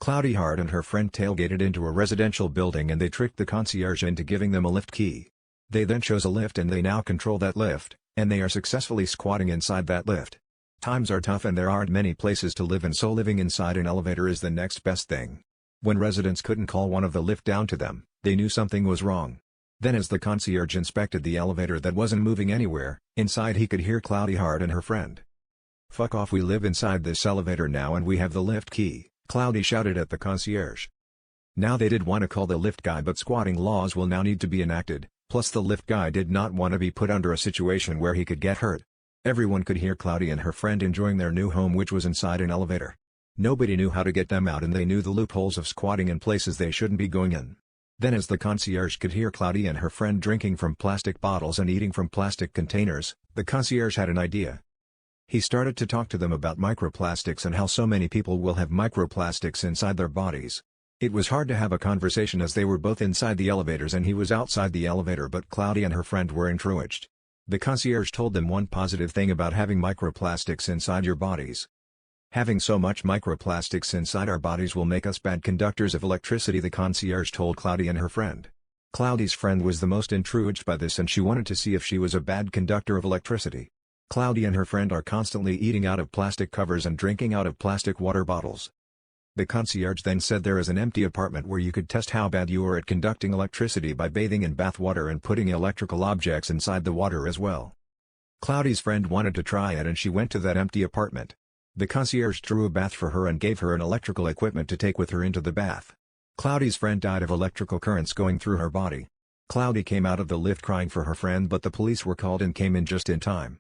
Cloudy Heart and her friend tailgated into a residential building and they tricked the concierge into giving them a lift key. They then chose a lift and they now control that lift, and they are successfully squatting inside that lift. Times are tough and there aren't many places to live, and so living inside an elevator is the next best thing. When residents couldn't call one of the lift down to them, they knew something was wrong. Then as the concierge inspected the elevator that wasn't moving anywhere, inside he could hear Cloudy Heart and her friend. "Fuck off, we live inside this elevator now and we have the lift key," Cloudy shouted at the concierge. Now they did want to call the lift guy, but squatting laws will now need to be enacted, plus the lift guy did not want to be put under a situation where he could get hurt. Everyone could hear Cloudy and her friend enjoying their new home, which was inside an elevator. Nobody knew how to get them out and they knew the loopholes of squatting in places they shouldn't be going in. Then as the concierge could hear Cloudy and her friend drinking from plastic bottles and eating from plastic containers, the concierge had an idea. He started to talk to them about microplastics and how so many people will have microplastics inside their bodies. It was hard to have a conversation as they were both inside the elevators and he was outside the elevator, but Cloudy and her friend were encouraged. The concierge told them one positive thing about having microplastics inside your bodies. "Having so much microplastics inside our bodies will make us bad conductors of electricity," the concierge told Cloudy and her friend. Cloudy's friend was the most encouraged by this and she wanted to see if she was a bad conductor of electricity. Cloudy and her friend are constantly eating out of plastic covers and drinking out of plastic water bottles. The concierge then said there is an empty apartment where you could test how bad you are at conducting electricity by bathing in bath water and putting electrical objects inside the water as well. Cloudy's friend wanted to try it and she went to that empty apartment. The concierge drew a bath for her and gave her an electrical equipment to take with her into the bath. Cloudy's friend died of electrical currents going through her body. Cloudy came out of the lift crying for her friend, but the police were called and came in just in time.